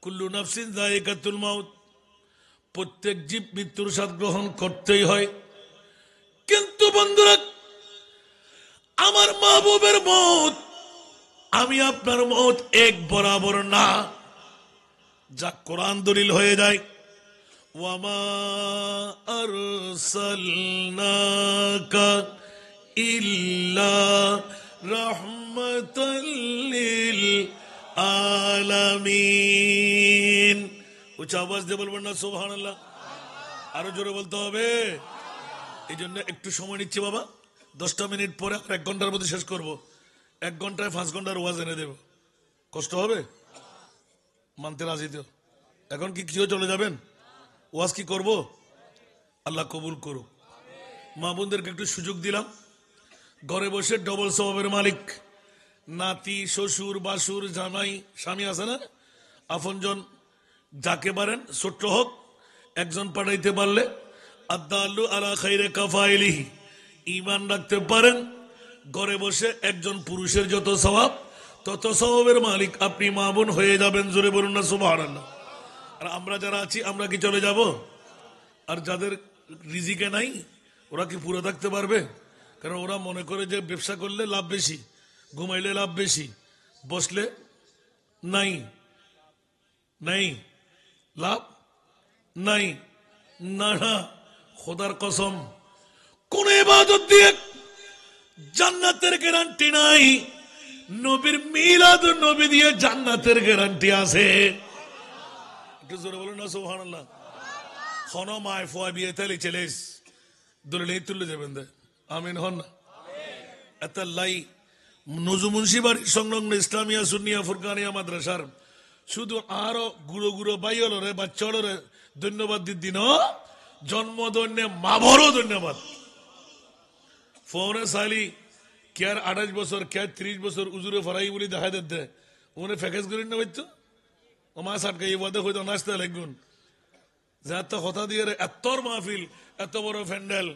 কুল্লু নাফসিন যায়িকাতুল মাউত, প্রত্যেক জীব মৃত্যুর স্বাদ গ্রহণ করতেই হয়। কিন্তু বন্ধুরা, আমার মাহবুবের মউত আমি আপনার মউত এক বরাবর না, যা কোরআন দলিল হয়ে যায়। ওয়ামা আরসালনাকা ইল্লা রাহমাতাল লিল আলামিন। উচ্চ আওয়াজ দিয়ে বলবেন না সুবহানাল্লাহ? আরো জোরে বলতে হবে। এই জন্য একটু সময় নিচ্ছি বাবা, 10টা মিনিট পরে 1 ঘন্টার মধ্যে শেষ করব। 1 ঘন্টায় 5 ঘন্টার ওয়াজ এনে দেব। কষ্ট হবে? মানতে রাজি তো? এখন কি কেউ চলে যাবেন? ওয়াজ কি করব? আল্লাহ কবুল করুক। মা বোনদেরকে একটু সুযোগ দিলাম, ঘরে বসে ডবল সওয়াবের মালিক। নাতি, শ্বশুর, বাসুর, জামাই, স্বামী আছে না, আপনজন যাকে পারেন, ছোট্ট হোক, একজন পাঠাইতে পারলে আদাল্লু আলা খাইরে কাফাইলিহি, ঈমান রাখতে পারেন। ঘরে বসে একজন পুরুষের যত সওয়াব, তত সওয়াবের মালিক আপনি মা বোন হয়ে যাবেন। জোরে বলুন না সুবহানাল্লাহ। আর আমরা যারা আছি, আমরা কি চলে যাব? আর যাদের রিজিকে নাই, ওরা কি পুরো থাকতে পারবে? কারণ ওরা মনে করে যে ব্যবসা করলে লাভ বেশি, ঘুমাইলে লাভ বেশি, বসলে নাই নাই লাভ নাই। না না, খোদার কসম, কোন ইবাদত দিয়ে জান্নাতের গ্যারান্টি নাই। নবীর মিলাদ নবী দিয়ে জান্নাতের গ্যারান্টি আছে। একটু জোরে বলুন না সুবহানাল্লাহ। খন মায় ফোয়া বিয়ে তালি চলেস দলিল তুলে যাবেন দে, আমিন হন না। এত লাই নজমুন্সি বাড়ির সংলগ্ন ইসলামিয়া সুন্নিয়া ফুরকানিয়া মাদ্রাসার শুধু আরো গুঁড়ো গুঁড়ো বাইরে বাচ্চারে ধন্যবাদ দিন। জন্মদন্যে মা বড় ধন্যবাদ। ফোনে সালি কেয়ার 28 বছর, কেয়ার 30 বছর উজুরে ফরাই বলি দেখা দে উনি ফ্যাকেজ করেন না বাইতো ও মা সাটকা এই বাদে হয়তো নাচতে লাগুন। যা তো কথা দিয়ে এতর মাহফিল, এত বড় প্যান্ডেল,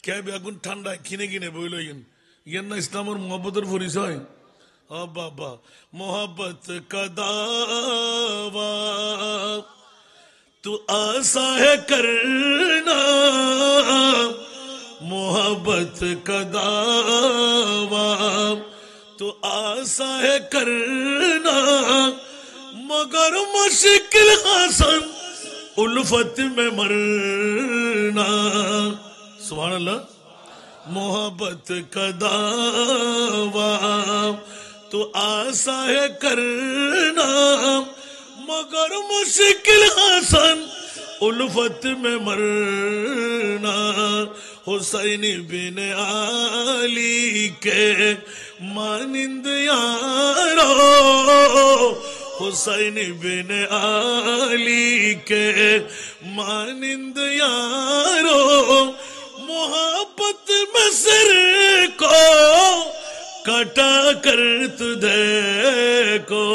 কে বেগুন ঠান্ডায় কিনে কিনে বইল ইয়েন না ইসলামের মোহাব্বতের পরিচয়। বাবা মোহাব্বত কা দাওয়া তু আশা হে করনা, मोहब्बत का दावा तो आशा है करना, मगर मुश्किल हसन उल्फत में मरना। सुभान अल्लाह। मोहब्बत का दावा तो आशा है करना, मगर मुश्किल हसन उल्फत में मरना। हुसैन बिन आली के मानिंद यारो, हुसैन बिन आली के मानिंद यारो, मोहब्बत में सिर को कटा कर तू देखो।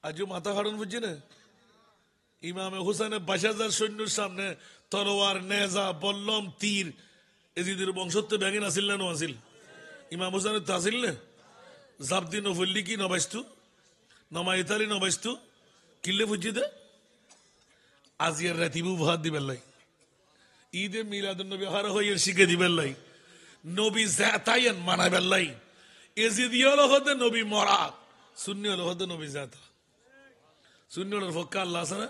आज माथा खाड़न बुझी ना, ইমামে হুসেনের 22,000 সৈন্যের সামনে তলোয়ার, নেজা, বল্লম, তীর, এজিদের বংশত্ব ব্যাগিন আসিল না আসিল? ইমাম হুসেনের তো আসিল না। জাবদি নফল্লি কি নবাইস্তু, নমা ইতালি নবাইস্তু, কিল্লে বুঝি দে আজিয়ার রাতিবু ভাত দিবেন লাই, ঈদে মিলাদুন নবী হার হইয়ে শিখে দিবেন লাই, নবী জাতাইন মানাবেন লাই। এজিদি হলো হতে নবী মরা, সুন্নি হলো হতে নবী জাতা। সুন্নি হলোর ফক্কা আল্লাহ আছে না?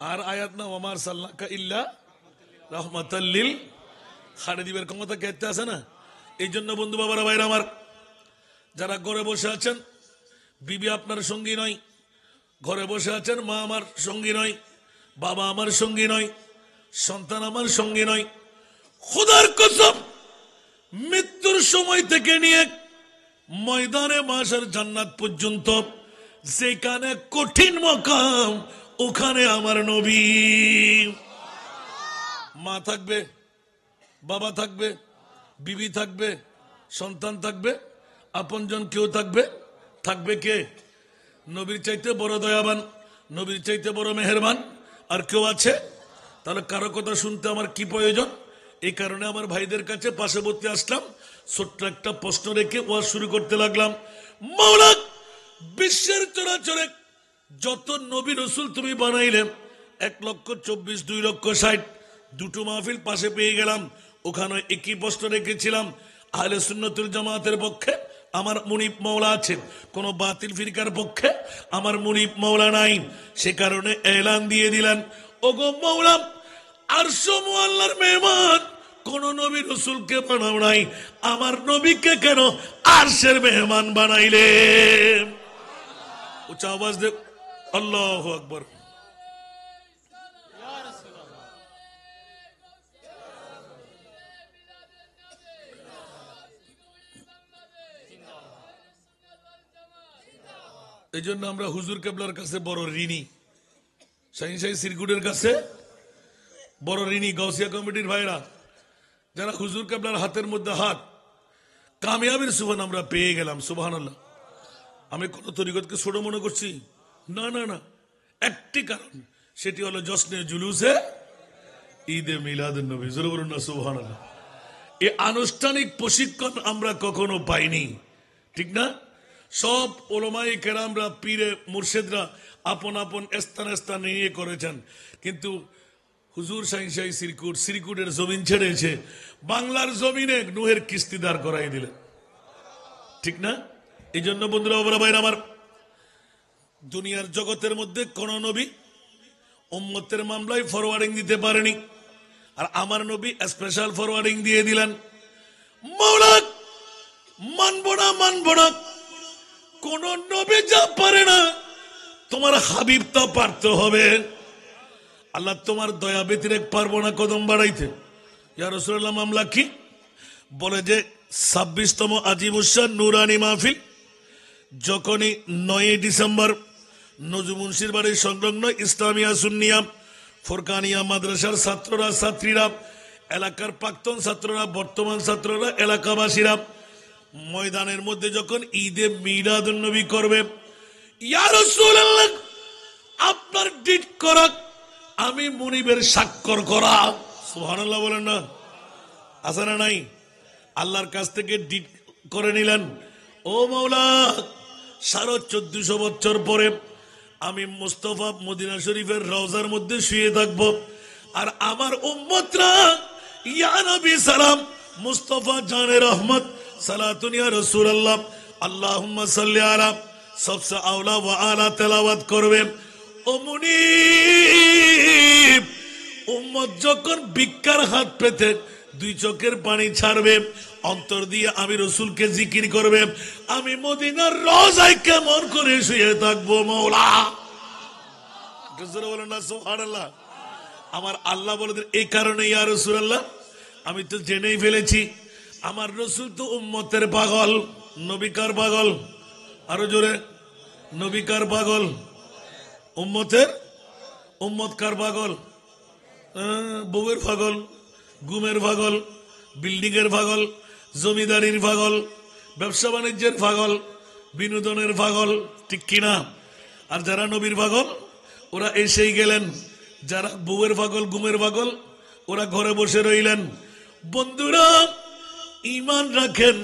আর আয়াত না ওমার সাল্লাকা ইল্লা রাহমাতাল লিল খাড়ে দিবের ক্ষমতা কেতে আছে না? এই জন্য বন্ধু বাবারা ভাইরা আমার, যারা ঘরে বসে আছেন, বিবি আপনার সঙ্গী নয়, ঘরে বসে আছেন, মা আমার সঙ্গী নয়, বাবা আমার সঙ্গী নয়, সন্তান আমার সঙ্গী নয়, খোদার কসম মৃত্যুর সময় থেকে নিয়ে ময়দানে মাশার জান্নাত পর্যন্ত যেখানে কঠিন মকাম, ওখানে আমার নবী। মা থাকবে, বাবা থাকবে, বিবি থাকবে, সন্তান থাকবে, আপনজন কেউ থাকবে। থাকবে কে? নবীর চাইতে বড় দয়াবান, নবীর চাইতে বড় মেহেরবান আর কেউ আছে? তাহলে কারো কথা শুনতে আমার কি প্রয়োজন? এই কারণে আমার ভাইদের কাছে পার্শ্ববর্তী আসলাম, ছোট্ট একটা প্রশ্ন রেখে ওয়াজ শুরু করতে লাগলাম। মাওলা বিশ্বের চরাচরে যত নবী রসুল তুমি বানাইলে 1,24,000 2,60,000 দুটো মাহফিল পাশে পেয়ে গেলাম। ওখানে একই প্রশ্ন রেখেছিলাম, আহলে সুন্নতুল জামাতের পক্ষে আমার মুনিব মাওলা আছে, কোন বাতিল ফিরকার পক্ষে আমার মুনিব মাওলা নাই। সে কারণে এলান দিয়ে দিলেন, ওগো মাওলা আরশ মুআল্লার মেহমান কোন নবী রসুলকে বানাও নাই, আমার নবীকে কেন আরশের মেহমান বানাইলে? উচ্চ আওয়াজ দে আল্লাহু আকবার। এই জন্য আমরা হুজুর কেবলার কাছে বড় ঋণী, শাহিন শাহী সিরকুটের কাছে বড় ঋণী। গাউসিয়া কমিটির ভাইরা যারা হুজুর কেবলার হাতের মধ্যে হাত, কামিয়াবির সুবহান আমরা পেয়ে গেলাম। সুবহানাল্লাহ। আমি কোন তরিকতকে ছোট মনে করছি? না না না, একটি কারণ, সেটি হলো জশ্নে জুলুসে ঈদে মিলাদুন নবী। জোরে বলুন না সুবহানাল্লাহ। এই আনুষ্ঠানিক প্রশিক্ষণ আমরা কখনো পাইনি, ঠিক না? সব ওলামায়ে কেরামরা, পীরে মুর্শিদরা আপন আপন স্থান নিয়ে করেছেন, কিন্তু হুজুর শাহিন শাহী সিরকুটের জমিন ছেড়েছে, বাংলার জমিনে নুহের কিস্তিদার করাই দিলেন, ঠিক না? এই জন্য বন্ধুরা ভাইরা আমার, দুনিয়ার জগতের মধ্যে কোন নবী উম্মতের মামলায় ফরওয়ার্ডিং দিতে পারেনি, আর আমার নবী স্পেশাল ফরওয়ার্ডিং দিয়ে দিলেন। মাওলা মানব না, কোন নবী যা পারে না তোমার হাবিব তা পারতে হবে। আল্লাহ তোমার দয়া ব্যতিরেক পারবো না কদম বাড়াইতে। ইয়া রাসূলুল্লাহ মামলা কি বলে যে 26তম আজিমুশান নুরানি মাহফিল যখনই 9 ডিসেম্বর নজমুনশির বাড়ির সংলগ্ন ইসলামিয়া সুন্নিয়া ফোরকানিয়া মাদ্রাসার ছাত্ররা ছাত্রীরা, এলাকার প্রাক্তন ছাত্ররা, বর্তমান ছাত্ররা, এলাকাবাসীরা ময়দানের মধ্যে যখন ঈদে মিলাদুন নবী করবে, ইয়া রাসূলুল্লাহ আপনার ডিট করা, আমি মুনিবের স্বাক্ষর করা। সুবহানাল্লাহ বলেন না, আছে না নাই? আল্লাহর কাছ থেকে ডিট করে নিলেন, ও মাওলা 1450 বছর পরে আমি মুস্তাফা মদিনা শরীফের রওজার মধ্যে শুয়ে থাকবো, আর আমার উম্মতরা ইয়া নবী সালাম মুস্তাফা জানে রহমত সালাতুন ইয়া রাসূলুল্লাহ আল্লাহুম্মা সাল্লি আলা সবসে আওলা ওয়া আলা তেলাওয়াত করবে। ও মুনিব, উম্মত যখন ভিক্ষার হাত পেতে 2 চোখের পানি ছাড়বে, অন্তর দিয়ে আমি রসুলকে জিকির করবে, আমি মদিনার রওজায় কেমন করে শুয়ে থাকবো মাওলা? বলেন না সুবহানাল্লাহ। আমার আল্লাহ বলে এই কারণে ইয়া রাসূলুল্লাহ আমি তো জেনেই ফেলেছি, আমার রসুল তো উম্মতের পাগল। নবী কার পাগল? আরো জোরে, নবী কার পাগল? উম্মত কার পাগল? বউয়ের পাগল, গুমের পাগল, বিল্ডিং এর পাগল, জমিদারির পাগল, ব্যবসা বাণিজ্যের পাগল, বিনোদনের পাগল, ঠিক কিনা? আর যারা নবীর পাগল ওরা এসেই গেলেন, যারা বউয়ের পাগল, গুমের পাগল ওরা ঘরে বসে রইলেন। বন্ধুরা ঈমান রাখেন,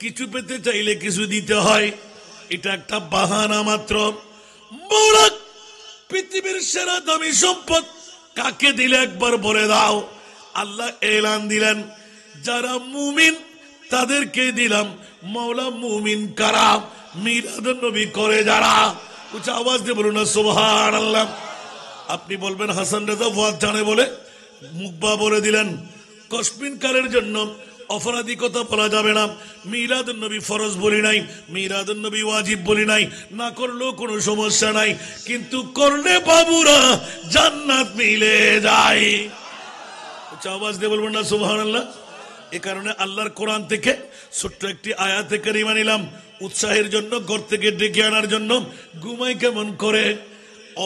কিছু পেতে চাইলে কিছু দিতে হয়, এটা একটা বাহানা মাত্র। মাওলা পৃথিবীর সেরা দামি সম্পদ কাকে দিলে একবার বলে দাও। আল্লাহ এলান দিলেন, যারা মুমিন তাদেরকে দিলাম। মাওলা মুমিন কারা? মিলাদুন নবী করে যারা। উচ্চ আওয়াজ দিয়ে বলুন না সুবহানাল্লাহ। আপনি বলবেন হাসান রেজা ওয়াজ জানে বলে মুখবা বলে দিলেন। কসমিন কারের জন্য অপরাধী কথা বলা যাবে না। মিলাদুন নবী ফরজ বলি নাই, মিলাদুন নবী ওয়াজিব বলি নাই, না করলেও কোনো সমস্যা নাই, কিন্তু করলে বাবুরা জান্নাত মিলে যায়। আওয়াজ দিয়ে বলবেন না সুবহানাল্লাহ। এ কারণে আল্লাহর কোরআন থেকে ছোট্ট একটি আয়াতে কারিমা নিলাম উৎসাহের জন্য, ঘর থেকে ডেকে আনার জন্য। ঘুমাই কেমন করে,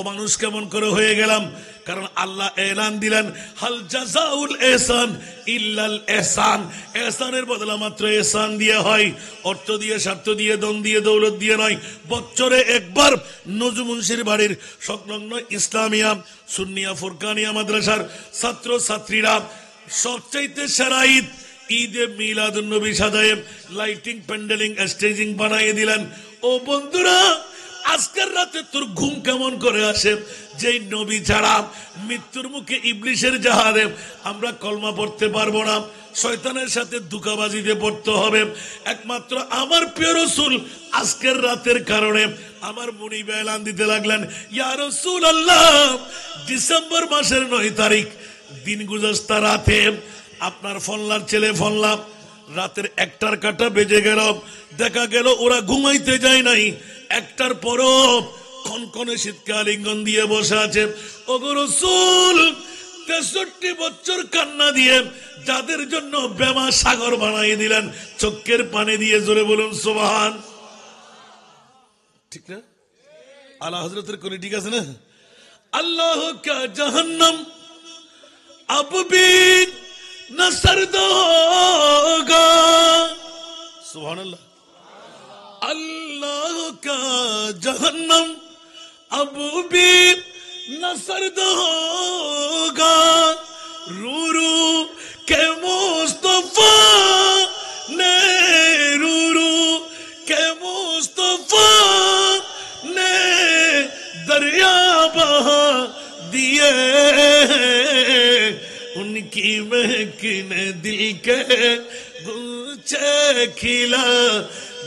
অমানুষ কেমন করে হয়ে গেলাম, কারণ আল্লাহ এলান দিলেন হাল জাযাউল ইহসান ইল্লাল ইহসান। ইহসানের বদলা মাত্র ইহসান দিয়ে হয়, অর্থ দিয়ে, স্বার্থ দিয়ে, ধন দিয়ে, দৌলত দিয়ে নয়। বছরে একবার নজমুনশির বাড়ির সংলগ্ন ইসলামিয়া সুন্নিয়া ফুরকানিয়া মাদ্রাসার ছাত্র ছাত্রীরা সবচাইতে সেরা ঈদ ঈদে মিলাদুন নবী সাজায়ে লাইটিং, প্যান্ডেলিং, স্টেজিং বানিয়ে দিলেন। ও বন্ধুরা, আজকের রাতে তোর ঘুম কেমন করে আসে? যেই নবী ছাড়া মৃত্যুর মুখে ইবলিশের জাহারে আমরা কলমা পড়তে পারবো না, শয়তানের সাথে ধোঁকাবাজিতে পড়তে হবে। একমাত্র আমার প্রিয় রাসূল আজকের রাতের কারণে আমার মুনিব এলান দিতে লাগলেন, ইয়া রাসূলুল্লাহ, ডিসেম্বর মাসের 9 তারিখ দিন গুজস্তা রাতে আপনার ফল্লার ছেলে ফল্লা রাতের 1টার কাটা বেজে গেল। দেখা গেল ওরা ঘুমাইতে যায় নাই, 1টার পরও কনকনে শীতকে আলিঙ্গন দিয়ে বসে আছে। ওগো রাসূল, 63 বছর কান্না দিয়ে যাদের জন্য বেমা সাগর বানাই দিলেন চোখের পানি দিয়ে, জোরে বলুন সুবহান। ঠিক না? আলা হযরতের কোলে ঠিক আছে না? আল্লাহ কা জাহান্নাম अब भी न सर्द होगा, सुभान अल्लाह। अल्लाह का जहन्नम अब भी न सर्द होगा, रू रू के मुस्तफा ने, रू रू के मुस्तफा ने दरिया बहा दिए, उनकी महकिन दिल के गुच्छे खिला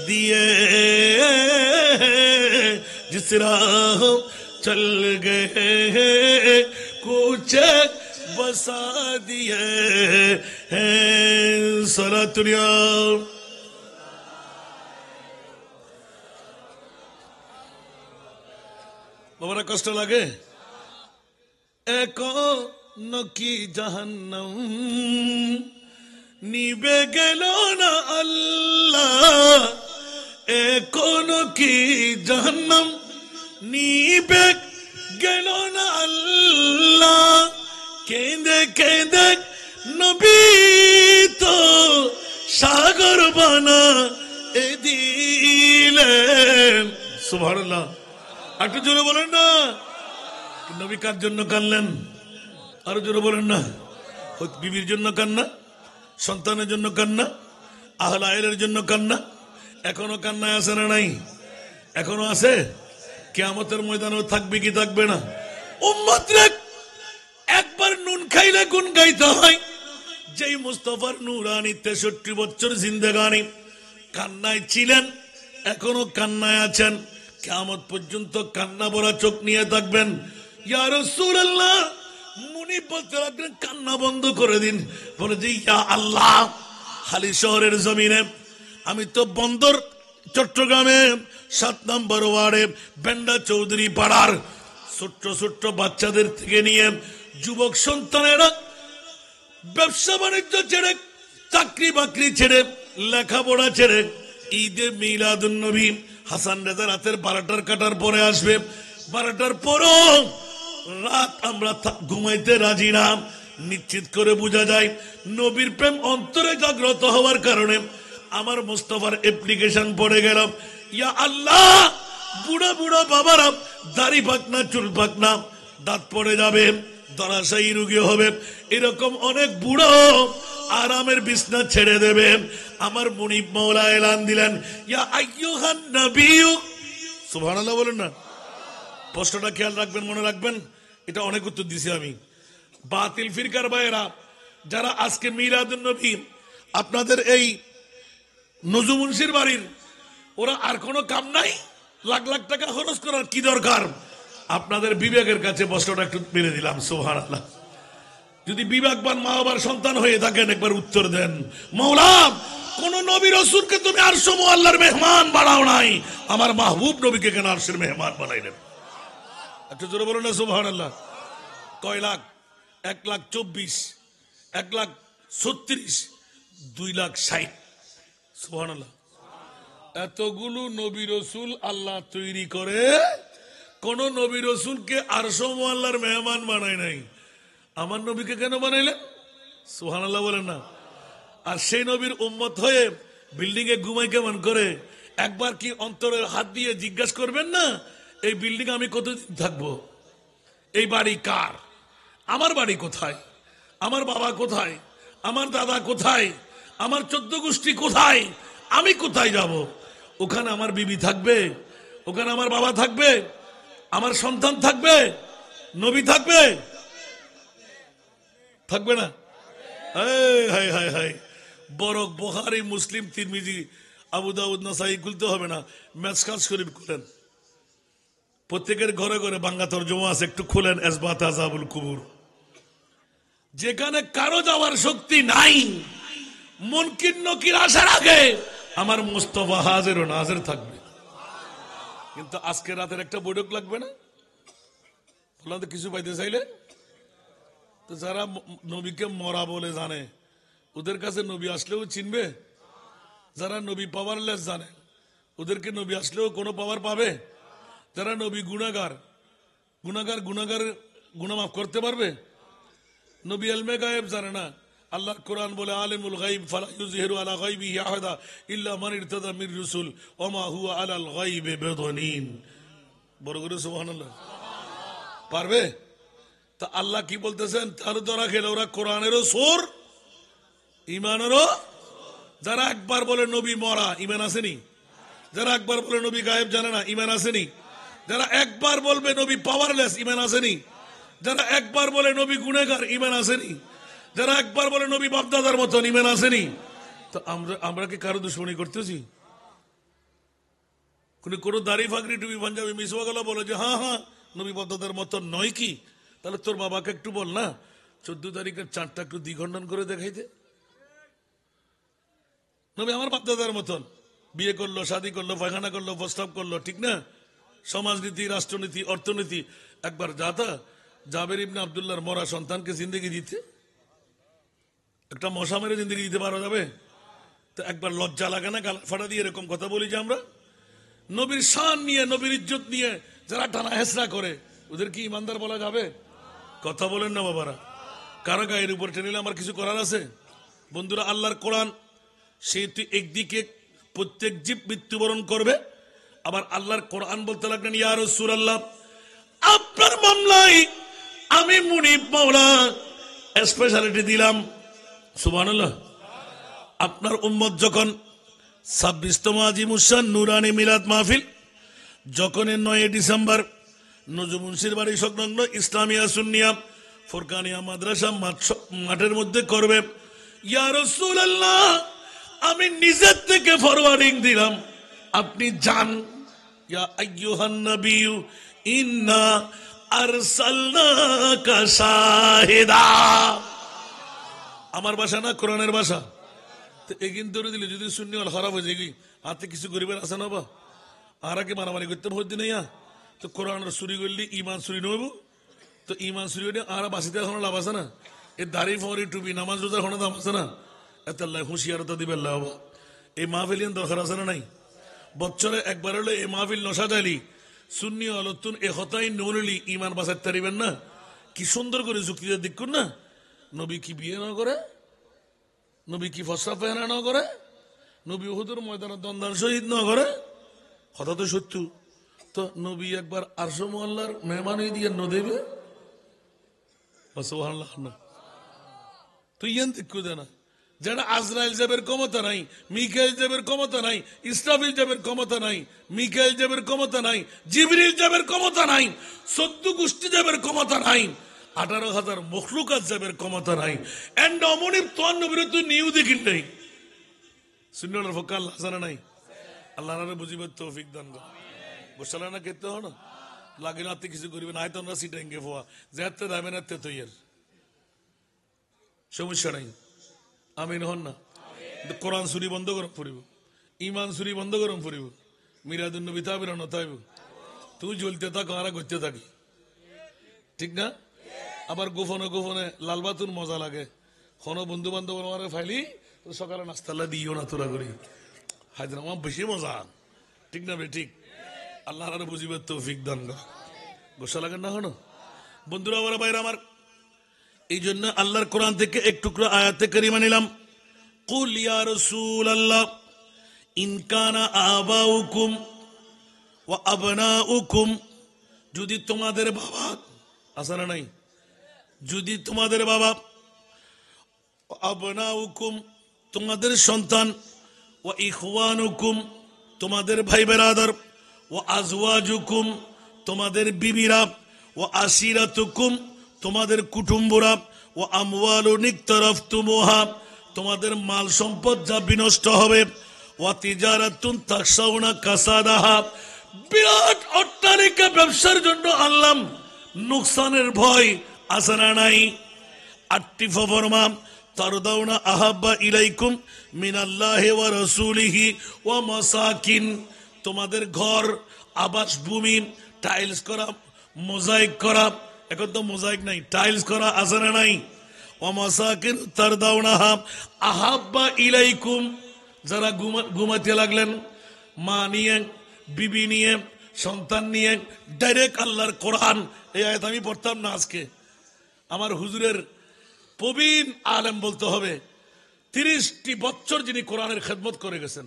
दिए, जिस राह चल गए कुछ बसा दिए हैं। सलातुल्लाह बाबारा कष्ट लगे एको नकी जहन्नम নিবে গেল না আল্লাহ, এখনো কি জাহান্নাম নিবে গেল না আল্লাহ, কেঁদে কেঁদে নবী তো সাগর বানা এ দিলেন। সুবহানাল্লাহ, একটু জোরে বলেন না। নবী কার জন্য কাঁদলেন? আরো জোরে বলেন না। বিবির জন্য কান্না, সন্তানের জন্য কান্না, আহলে আইলের জন্য কান্না। এখনো কান্নায় আছে না নাই? এখনো আছে। কিয়ামতের ময়দানেও থাকবে কি থাকবে না? উম্মত রে, একবার নুন খাইলে গুণ গাইতে হয়। যেই মুস্তাফার নূরানি 63 বছর জিন্দেগানি কান্নায় ছিলেন, এখনো কান্নায় আছেন, কিয়ামত পর্যন্ত কান্না ভরা চোখ নিয়ে থাকবেন। ইয়া রাসূলুল্লাহ, মুনি বলতে লাগলেন কান্না বন্ধ করে দিন। বলে যে ইয়া আল্লাহ, হালি শহরের জমিনে আমি তো বন্দর চট্টগ্রামে 7 নম্বর ওয়ার্ডে বেন্ডা চৌধুরী পাড়ার ছোট্ট ছোট্ট বাচ্চাদের থেকে নিয়ে যুবক সন্তানেরা ব্যবসা বাণিজ্য ছেড়ে, চাকরি বাকরি ছেড়ে, লেখাপড়া ছেড়ে ঈদে মিলাদুন নবী হাসান রেজা রাতের 12টার কাটার পরে আসবে। 12টার পরও রাত আমরা ঘুমাইতে রাজি না। নিশ্চিত করে বোঝা যায় নবীর প্রেম অন্তরে জাগ্রত হওয়ার কারণে আমার মুস্তাফার অ্যাপ্লিকেশন পড়ে গেল। ইয়া আল্লাহ, বুড়া বুড়া বাবারা দাড়ি পাকনা, চুল পাকনা, দাঁত পড়ে যাবে, ধরাশায়ী রোগী হবে, এরকম অনেক বুড়ো আরামের বিছনা ছেড়ে দেবে। আমার মুনিব মাওলা এলান দিলেন, ইয়া আইয়ুহান নবিয়্যু। সুবহানাল্লাহ বলেন না। প্রশ্নটা খেয়াল রাখবেন, মনে রাখবেন, এটা অনেক উত্তর দিছি আমি। বাতিল ফিরকার ভাইয়েরা যারা আজকে মিলাদুন নবী আপনাদের এই নজুমুনশির বাড়ির, ওরা আর কোনো কাম নাই, লাখ লাখ টাকা খরচ করার কি দরকার? আপনাদের বিবেকের কাছে প্রশ্নটা একটু মেরে দিলাম। সুবহানাল্লাহ। যদি বিবেকবান মা বাবার সন্তান হয়ে থাকেন একবার উত্তর দেন। মাওলা, কোন নবী রাসূলকে তুমি আরশ মুআল্লার মেহমান বানাও নাই, আমার মাহবুব নবীকে কেন আরশের মেহমান বানাইলেন? একটু জোরে বলুন না সুবহানাল্লাহ। কয় লাখ? 1,24,000, 1,36,000, 2,60,000। সুবহানাল্লাহ। এতগুলো নবী রাসূল আল্লাহ তৈরি করে কোন নবী রাসূলকে আরশ মুআল্লার মেহমান বানায় নাই। আমার নবীকে কেন বানাইলেন? সুবহানাল্লাহ বলেন না। আর সেই নবীর উম্মত হয়ে বিল্ডিং এ ঘুমাই কেমন করে? একবার কি অন্তরের হাত দিয়ে জিজ্ঞাসা করবেন না, এই বিল্ডিং আমি কতদিন থাকবো? এই বাড়ি কার? আমার বাড়ি কোথায়? আমার বাবা কোথায়? আমার দাদা কোথায়? আমার 14 গোষ্ঠী কোথায়? আমি কোথায় যাব? ওখানে আমার বিবি থাকবে, ওখানে আমার বাবা থাকবে, আমার সন্তান থাকবে, নবী থাকবে, থাকবে না? হাই হাই হাই, বড় বুখারী, মুসলিম, তিরমিজি, আবু দাউদ, নাসাই খুলতে হবে না, মিশকাত শরীফ খুলেন, প্রত্যেকের ঘরে ঘরে বাংলা তরজমা আছে, একটু খুলেন, ইসবাত আযাবুল কুবুর। যেখানে কারো যাওয়ার শক্তি নাই, মুনকির নকির আসার আগে আমার মুস্তাফা হাজির ও নাজির থাকবে। কিন্তু আজকে রাতের একটা বৈঠক লাগবে না? বললাম তো কিছু পাইতে চাইলে তো যারা নবীকে মরা বলে জানে, ওদের কাছে নবী আসলেও চিনবে? যারা নবী পাওয়ারলেস জানে, ওদেরকে নবী আসলেও কোনো পাওয়ার পাবে? যারা নবী গুনাহগার, গুনাহগার গুনাহ মাফ করতে পারবে? নবী ইলমে গায়েব জানে না। আল্লাহর কোরআন বলে আলিমুল গায়ব ফালা ইউযহিরু আলা গায়বিহি আহাদা ইল্লা মান ইরতাদা মির রাসূল ওয়া মা হুয়া আলাল গায়বি বিদানিন। বড় করে সুবহানাল্লাহ। পারবে? তা আল্লাহ কি বলতেছেন? তাহলে ধরা খেলে ওরা কোরআনেরও সোর, ইমানেরও। যারা একবার বলে নবী মরা, ইমান আসেনি? যারা একবার বলে নবী গায়েব জানে না, ইমান আসেনি? যারা একবার বলবে নবী পাওয়ারলেস, ইমান আসেনি? যারা একবার বলে নবী গুনাহগার, ইমান আসেনি? যারা একবার বলে নবী বাপদাদার মতন, ইমান আসেনি? তো আমরা কি কারো দুশ্মনী করতেছি? কোন দাড়ি ফাগরি টুপি পাঞ্জাবি মিসওয়ালা বলে যে হ্যাঁ হ্যাঁ নবী বাপদাদার মতন নয় কি? তাহলে তোর বাবাকে একটু বল না 14 তারিখের চাঁদটা একটু দ্বিখণ্ডন করে দেখাইতে। নবী আমার বাপদাদার মতন বিয়ে করলো, শাদী করলো, পায়খানা করলো, প্রস্তাব করলো, ঠিক না? সমাজনীতি, রাষ্ট্রনীতি, অর্থনীতি। একবার যাতা জাবের ইবনে আব্দুল্লাহর মরা সন্তানকে জিন্দগি দিতে, একটা মশা মেরে জিন্দগি দিতে পারা যাবে? তো একবার লজ্জা লাগে না গালা ফাটা দিয়ে এরকম কথা বলি যে আমরা? নবীর শান নিয়ে, নবীর ইজ্জত নিয়ে যারা টানা হেসরা করে, ওদের কি ইমানদার বলা যাবে? কথা বলেন না বাবারা। কারো গায়ের উপর টেনে আমার কিছু করার আছে? বন্ধুরা, আল্লাহর কোরআন সেহেতু একদিকে প্রত্যেক জীব মৃত্যুবরণ করবে, আবার আল্লাহর কোরআন বলতে লাগলেন ইয়া রাসূলুল্লাহ, আপনার মামলায় আমি মুনিব মাওলা স্পেশালিটি দিলাম। সুবহানাল্লাহ। আপনার উম্মত যখন 26তম আজিমুশান নুরানি মিলাদ মাহফিল, যখন 9 ডিসেম্বর নজমুনশির বাড়ি সংলগ্ন ইসলামিয়া সুন্নিয়া ফুরকানিয়া মাদ্রাসা মাঠের মধ্যে করবে, ইয়া রাসূলুল্লাহ আমি নিজের থেকে ফরওয়ার্ডিং দিলাম, আপনি যান। ইয়া আইয়ুহান নবিয়্যু ইন্না আরসালনাকা শাহিদা। আমার ভাষা না, কোরআনের ভাষা। তো এগিন ধরে দিলে যদি সুন্নি হল খারাপ হয়ে যায়, হাতে কিছু গরিবের আছে না বা আর কি মারামারি করতে ভর্তি নেই। তো কোরআনের চুরি করলে ইমান চুরি নইব, তো ইমান চুরি হলে আর বাঁচিতে এখন লাভ আছে না? এই দাড়ি ফরি টুপি নামাজ রোজার কোনো দাম আছে না? এত হুঁশিয়ারতা দিবে আল্লাহ। এই মাহফিল দরকার আছে না নাই? বছরে একবার হলে এই মাহফিল নশা দালি সুন্নি আলোচন এ হতাই নলি ইমান বাঁচাতে পারিবেন না? কি সুন্দর করে যুক্তিতে দিক না। নবী কি বিয়ে না করে? নবী কি ফসা পেহনা না করে? নবী উহুদের ময়দানে দ্বন্দ্ব শহীদ না করে? কথা তো সত্য। তো নবী একবার আরশ মোহাল্লার মেহমান দিয়ে ন দেবে তুই দেখু দে না। যেটা আজরাইল যাবের ক্ষমতা নাই, মিকাইল যাবের ক্ষমতা নাই, ইসরাফিল যাবের ক্ষমতা নাই, মিকাইল যাবের ক্ষমতা নাই, জিবরিল যাবের ক্ষমতা নাই, 14 গোষ্ঠী যাবের ক্ষমতা নাই, 18,000 মখলুকাত যাবের ক্ষমতা নাই। এন্ড অমনির তোর নবীর তুই নিউ দেখিন নাই। সুন্নাহর ফকা আল্লাহ জানা নাই। আল্লাহ বুঝিবার তৌফিক দান কর। গোসালা না খেতে হন লাগে না, কিছু করিবে না, হয়তো আমরা সিটাইঙ্গে ফোয়া যেতে দামে না তো ইয়ার সমস্যা নাই। আমিন হন না। কোরআন চুরি বন্ধ করম ফুরিব, ইমান চুরি বন্ধ করম ফুরিব, মিরাদুন নবী তাবির নতাইব। তুই জ্বলতে থাকো আর করতে থাকি, ঠিক না? আবার গোপনে গোপনে লাল বাতুন মজা লাগে। কোনো বন্ধু বান্ধব আমার ফাইলি সকালে নাস্তাল্লা দিও না তোরা করি হায়দ্রাবাদ বেশি মজা, ঠিক না? বে ঠিক। আল্লাহ বুঝিবার তৌফিক দান কর। গোসা লাগেন না হনো বন্ধুরা আমার বাইরে আমার। এই জন্য আল্লাহর কোরআন থেকে এক টুকরো আয়াতে কারিমা নিলাম। কুল ইয়া রাসূলুল্লাহ ইন কানা আবাউকুম ওয়া আবনাউকুম, যদি তোমাদের বাবা আছে না নাই, যদি তোমাদের বাবা, আবনাউকুম তোমাদের সন্তান, ওয়া ইখওয়ানুকুম তোমাদের ভাই বেরাদার, ও আজওয়াজুকুম তোমাদের বিবিরা, ও আশিরাতুকুম তোমাদের কুটুম্বরা, ও আমওয়ালুন ইকতারাফতুমুহা তোমাদের মাল সম্পদ যা বিনষ্ট হবে, ও তিজারাতুন তাখশাউনা কাসাদাহা বিরাট অট্টালিকা ব্যবসার জন্য আনলাম, নুকসানের ভয় আছে না নাই? আটটি ফরমা তারদাউনা আহাব্বা ইলাইকুম মিনাল্লাহি ওয়া রাসূলিহি ওয়া মাসাকিন তোমাদের ঘর, আবাস ভূমি, টাইলস করা, মোজাইক করা, এখন তো মোজাইক নাই, টাইলস করা আছে না নাই? ওয়া মাসাকিন তারদাউনাহা আহাব্বা ইলাইকুম যারা ঘুমাতে লাগলেন মা নিয়ে, বিবি নিয়ে, সন্তান নিয়ে, ডাইরেক্ট আল্লাহর কোরআন এই আয়াত আমি পড়তাম না আজকে, আমার হুজুরের প্রবীণ আলেম বলতে হবে 30টি বছর যিনি কোরআনের খেদমত করে গেছেন,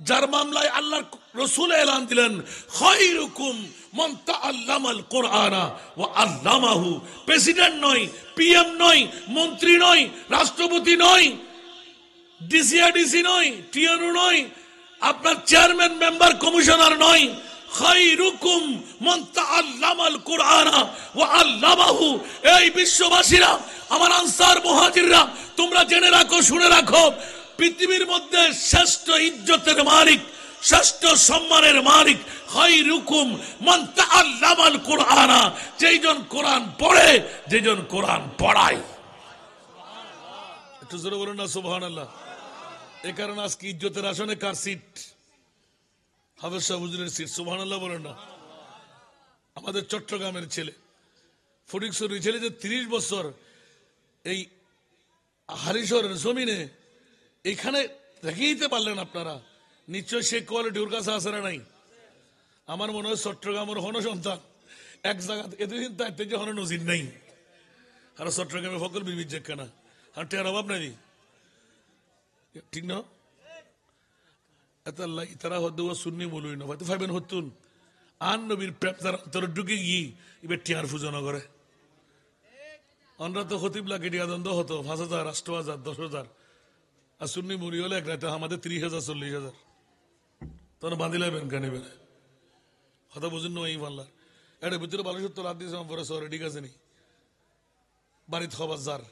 যার মামলায় আল্লাহর রাসূল এলান দিলেন খায়রুকুম মান তাআল্লামাল কুরআনা ওয়া আল্লামাহু। প্রেসিডেন্ট নয়, পিএম নয়, মন্ত্রী নয়, রাষ্ট্রপতি নয়, ডিসিআরডিসি নয়, টিএনও নয়, আপনার চেয়ারম্যান মেম্বার কমিশনার নয়, খায়রুকুম মান তাআল্লামাল কুরআনা ওয়া আল্লামাহু। এই বিশ্ববাসীরা, আমার আনসার মুহাজিররা, তোমরা জেনে রাখো, শুনে রাখো, পৃথিবীর মধ্যে শ্রেষ্ঠ ইজ্জতের মালিক, শ্রেষ্ঠ সম্মানের মালিক খায়রুকুম মান তাআল্লামাল কুরআনা, যেইজন কোরআন পড়ে, যেইজন কোরআন পড়ায়। একটু জোরে বলুন না সুবহানাল্লাহ। এই কারণে আজকে ইজ্জতের আসনে কার সিট? হাফেজ সাহেব হুজুরের সিট। সুবহানাল্লাহ বলেন না। আমাদের চট্টগ্রামের ছেলে, ফটিকছড়ির ছেলে, যে 30 বছর এই হারিশহরের জমিনে এখানে রেখে দিতে পারলেন আপনারা, নিশ্চয় সেই কোয়ালিটি ওর কাছে আসে না নাই? আমার মনে হয় চট্টগ্রামের হন সন্তান এক জায়গা এতদিন তাইতে যে হন নজির নেই। আর চট্টগ্রামে ফকল বিবির যে কেনা আর টেয়ার অভাব নাই, ঠিক না? এত আল্লাহ তারা হদ্দ শুননি বলুই না, হয়তো ভাইবেন হতুন আন নবীর প্রেম তার অন্তরে ঢুকে গিয়ে এবার টিয়ার পূজনা করে। আমরা তো খতিব লাগে টিয়া দ্বন্দ্ব হতো 5,000, 8,000, 10,000, আর সুন্নি মুড়ি হলে এক রাতে আমাদের 30,000, 40,000। তখন বাঁধিলে বেনকানি বেড়ে কথা বুঝুন না। এই পাল্লার এটা ভিতরে ভালো সত্য রাত দিয়েছে আমার পরে শহরে, ঠিক আছে নি? বাড়িতে খবর যার,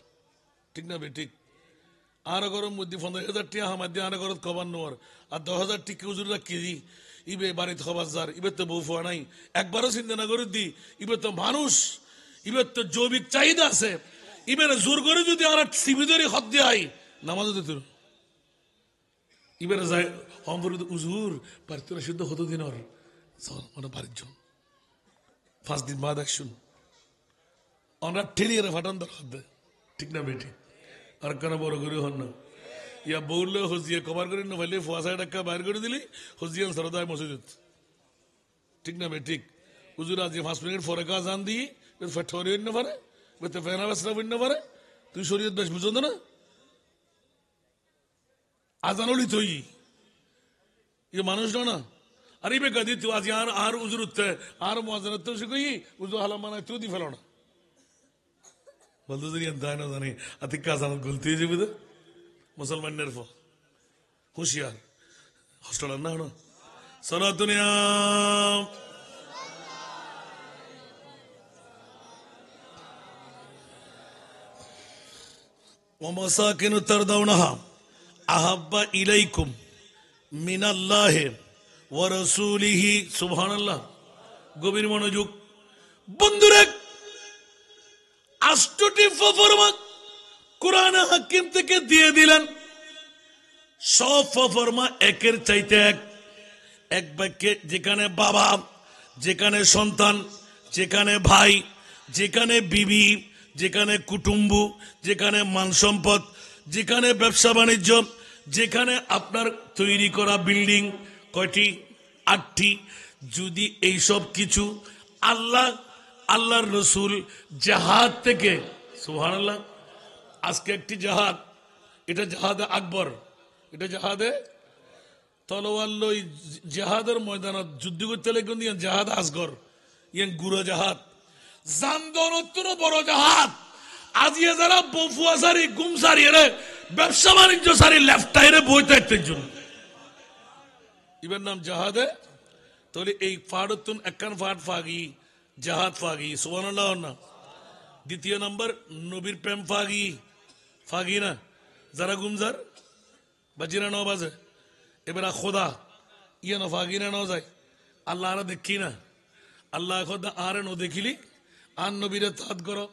ঠিক না বে? ঠিক। আর গরম মধ্যে 15,000 টিয়া আমার দিয়ে আর গরত খবর নোয়ার, আর 10,000 টিকে উজুরা কেজি ইবে বাড়িতে খবর যার, ইবের তো বউ ফোয়া নাই, একবারও চিন্তা না করে দি। ইবের তো মানুষ, ইবের তো জৈবিক চাহিদা আছে, ইবের জোর করে যদি আর সিবিদরি হদ দিয়ে আই নামাজ দিত ইবের যায় হম্বর উজুর বাড়িতে শুদ্ধ হতো দিন ওর মানে বাড়ির জন 5 দিন বাদ শুন আমরা ঠেলিয়ে ফাটান দরকার দেয়, ঠিক না বেটি? আর কেন বড় করে হন না ইয়া বললে হজিয়ে কভার করে না ভাইলে 5,000 টাকা বাইর করে দিলি হজিয়ান সরদায় মসজিদ, ঠিক না বে? ঠিক। হুজুর আজ 5 মিনিট পরে কাজ আন দিই ফেঠরি হইন না পারে, বেতে ফেনা বেসরা হইন না পারে, তুই শরীয়ত বেশ বুঝো না? আজানলি তুই ইয়ে মানুষ না আর ইবে গাদি তুই আজ আর উজুর উঠতে আর মজার তো শিখি উজু হালা মানায় তুই দি ফেলো না বলতে যদি তাই না জানি আতি কাজ আমার গলতি হয়ে যাবে তো মুসলমানের হুঁশিয়ার হস্টেল না হলো সারা দুনিয়া ওয়ামাসাকিনু তারদাউনাহা আহাব্বা ইলাইকুম মিনাল্লাহি ওয়া রাসূলিহি। সুবহানাল্লাহ। গভীর মনোযোগ বন্ধুরা, 8টি ফরমান কোরআন হাকিম থেকে দিয়ে দিলেন। সব ফরমান একের চাইতে এক বাক্যে, যেখানে বাবা, যেখানে সন্তান, যেখানে ভাই, যেখানে বিবি, যেখানে কুটুম্ব, যেখানে মান সম্পদ, যেখানে ব্যবসা বাণিজ্য, যেখানে আপনার তৈরি করা বিল্ডিং, কয়টি? 8টি। যদি এই সব কিছু আল্লাহর রসুল জাহাদ থেকে, সুবহানাল্লাহ, আজকে একটি জাহাদ, এটা জাহাদে আকবর, এটা জাহাদে তলোয়ার লই জাহাদের ময়দানত যুদ্ধ করতে লেগে জাহাদ আসগর, ইয়ান গুড়ো জাহাদ, জানদনত্র বড় জাহাদ। আজিয়ে যারা বফুয়া সারি, গুম সারি, ব্যবসা বাণিজ্য সারি লেফটাইরে বই থাকতে জন্য ইবার নাম জাহাদে। তাহলে এই ফাড়তুন একখান ফাট ফাগি জাহাদ ফাগি সুবহানাল্লাহ না। দ্বিতীয় নাম্বার নবীর প্রেম ফাগি ফাগি না যারা গুমজার বাজিরা ন বাজে এবার খোদা ইয়ে ন ফাগি না ন যায় আল্লাহ আরা দেখি না আল্লাহ খোদা আরে ন দেখিলি আর নবীরে তাত করো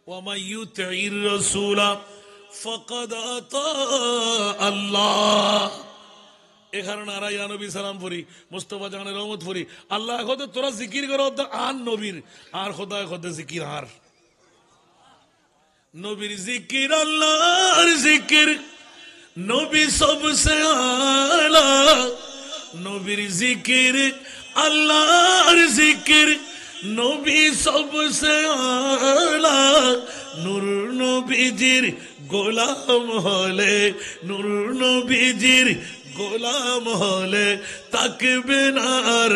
ওয়ামা ইউতির রাসূলা ফাকাদ আতা আল্লাহ। এ কারণে আর ইয়া নবী সালাম পড়ি মুস্তাফা জানের রহমত পড়ি আল্লাহ খোদা তোরা জিকির করো আর নবীর আর খোদা খোদা জিকির আর নবীর জিকির আল্লাহর জিকির নবী সবসে আলা। নবীর জিকির আল্লাহর জিকির নবী সবসে আলা। নূর নবীজির গোলাম হলে নূর নবীজির গোলাম হলে তাকবে না আর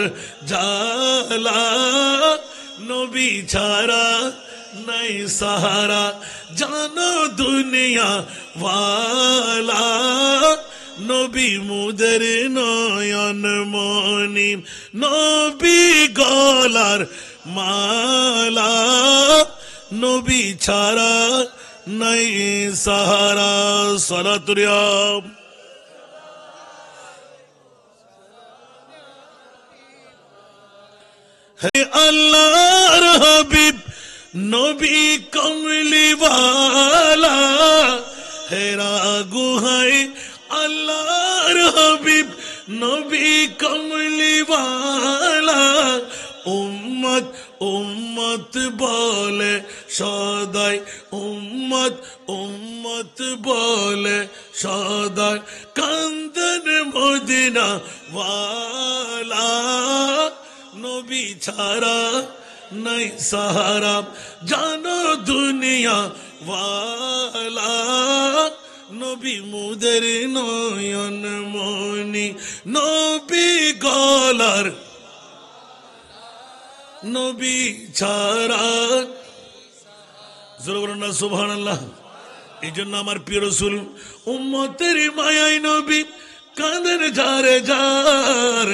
জালা। নবী ছাড়া নাই সাহারা জানো দুনিয়া ওয়ালা। নবী মুদের নয়ন মনি নবী গলার মালা। নবী ছাড়া নাই সাহারা। সালাতুরিয়া হে আল্লাহর হাবিব নবী কমলিওয়ালা। হেরা গুহাই আল্লাহর হাবিব নবী কমলিওয়ালা। উম্মত উম্মত বলে সদাই উম্মত উম্মত বলে সদাই কান্দন মদিনা ওয়ালা। নবী ছাড়া নাই সাহারা জানো দুনিয়া ওয়ালা। নবী মুদের নয়ন মনি নবী গলার নবী ছাড়া জোরে বলুন না সুবহানাল্লাহ। এই জন্য আমার প্রিয় রাসূল উম্মতের মায়াই নবী কাঁদেন যারে যার।